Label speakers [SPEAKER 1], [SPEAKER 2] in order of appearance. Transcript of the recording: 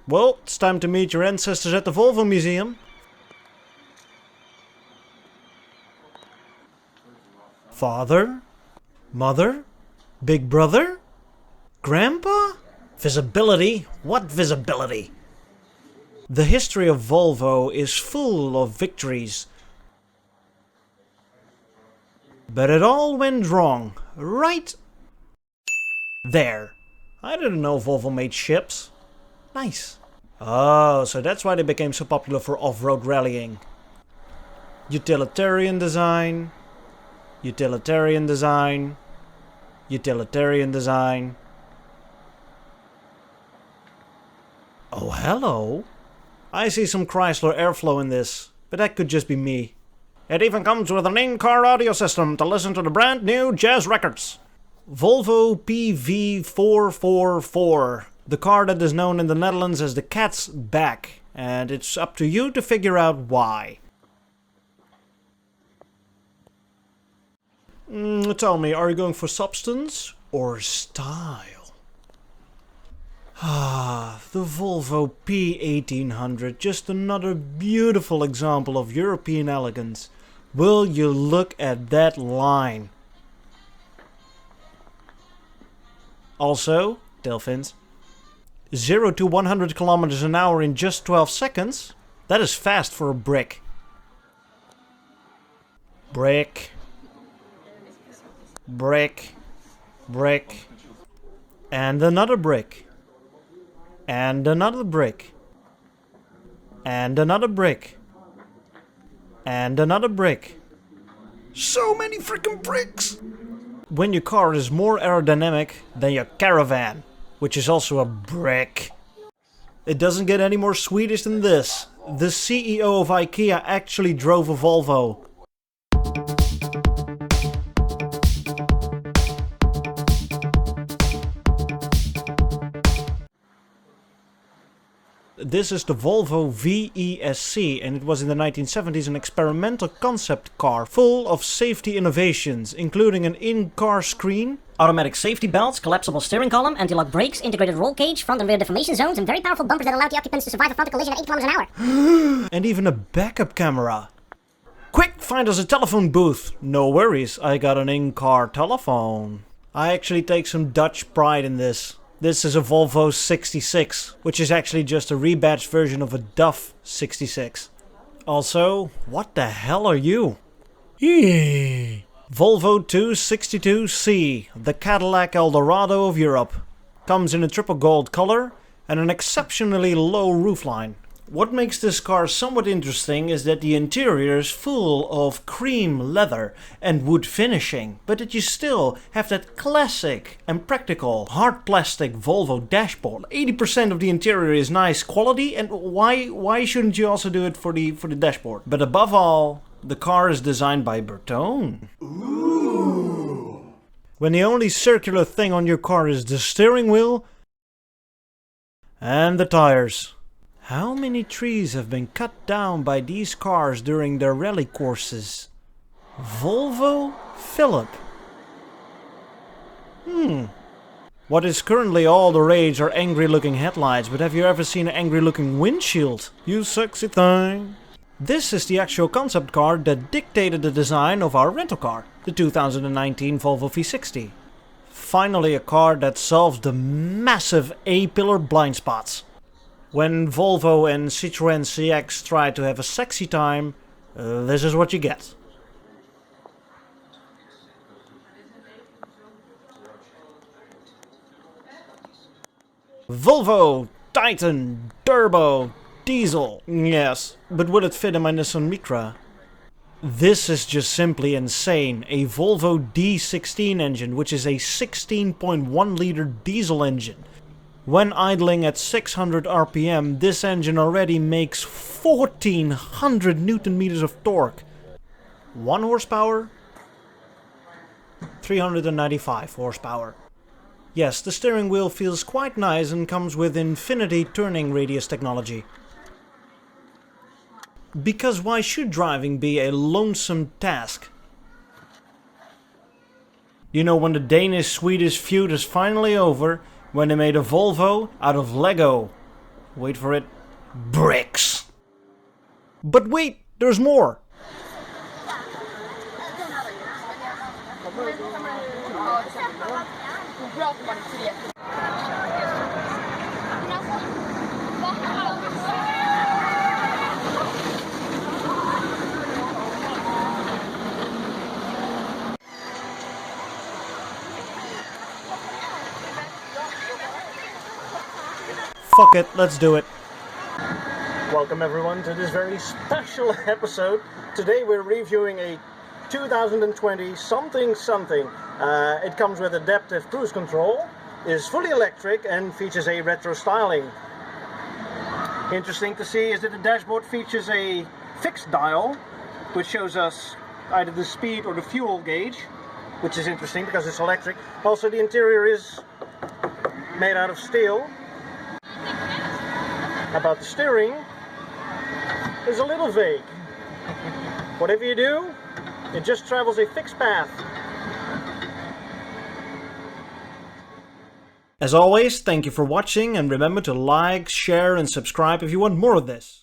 [SPEAKER 1] Well, it's time to meet your ancestors at the Volvo Museum. Father? Mother? Big brother? Grandpa? Visibility? What visibility? The history of Volvo is full of victories. But it all went wrong, right there. I didn't know Volvo made ships. Nice. Oh, so that's why they became so popular for off-road rallying. Utilitarian design. Utilitarian design. Utilitarian design. Oh, hello. I see some Chrysler airflow in this, but that could just be me. It even comes with an in-car audio system to listen to the brand new jazz records. Volvo PV444, the car that is known in the Netherlands as the cat's back, and it's up to you to figure out why. Tell me, are you going for substance or style? Ah, the Volvo P1800, just another beautiful example of European elegance. Will you look at that line? Also, tail fins. 0 to 100 kilometers an hour in just 12 seconds? That is fast for a brick. Brick. Brick. Brick. And another brick. And another brick. And another brick. And another brick. So many freaking bricks! When your car is more aerodynamic than your caravan, which is also a brick. It doesn't get any more Swedish than this. The CEO of IKEA actually drove a Volvo. This is the Volvo VESC, and it was in the 1970s an experimental concept car full of safety innovations, including an in-car screen,
[SPEAKER 2] automatic safety belts, collapsible steering column, anti-lock brakes, integrated roll cage, front and rear deformation zones, and very powerful bumpers that allowed the occupants to survive a frontal collision at 80 kilometers an hour.
[SPEAKER 1] and even a backup camera. Quick, find us a telephone booth. No worries, I got an in-car telephone. I actually take some Dutch pride in this. This is a Volvo 66, which is actually just a rebadged version of a DAF 66. Also, what the hell are you? Volvo 262C, the Cadillac Eldorado of Europe. Comes in a triple gold color and an exceptionally low roofline. What makes this car somewhat interesting is that the interior is full of cream leather and wood finishing, but that you still have that classic and practical hard plastic Volvo dashboard. 80% of the interior is nice quality, and why shouldn't you also do it for the dashboard? But above all, the car is designed by Bertone. Ooh. When the only circular thing on your car is the steering wheel and the tires. How many trees have been cut down by these cars during their rally courses? Volvo Philip. What is currently all the rage are angry looking headlights, but have you ever seen an angry looking windshield? You sexy thing. This is the actual concept car that dictated the design of our rental car, the 2019 Volvo V60. Finally a car that solves the massive A-pillar blind spots. When Volvo and Citroën CX try to have a sexy time, this is what you get. Volvo Titan Turbo Diesel. Yes, but will it fit in my Nissan Micra? This is just simply insane. A Volvo D16 engine, which is a 16.1 liter diesel engine. When idling at 600 RPM, this engine already makes 1400 Newton meters of torque. 1 horsepower, 395 horsepower. Yes, the steering wheel feels quite nice and comes with infinity turning radius technology. Because why should driving be a lonesome task? You know, when the Danish-Swedish feud is finally over, when they made a Volvo out of Lego. Wait for it. Bricks! But wait, there's more! Fuck it, let's do it. Welcome everyone to this very special episode. Today we're reviewing a 2020 something. It comes with adaptive cruise control, is fully electric and features a retro styling. Interesting to see is that the dashboard features a fixed dial, which shows us either the speed or the fuel gauge, which is interesting because it's electric. Also the interior is made out of steel. About the steering is a little vague. Whatever you do, it just travels a fixed path. As always, thank you for watching and remember to like, share and subscribe if you want more of this.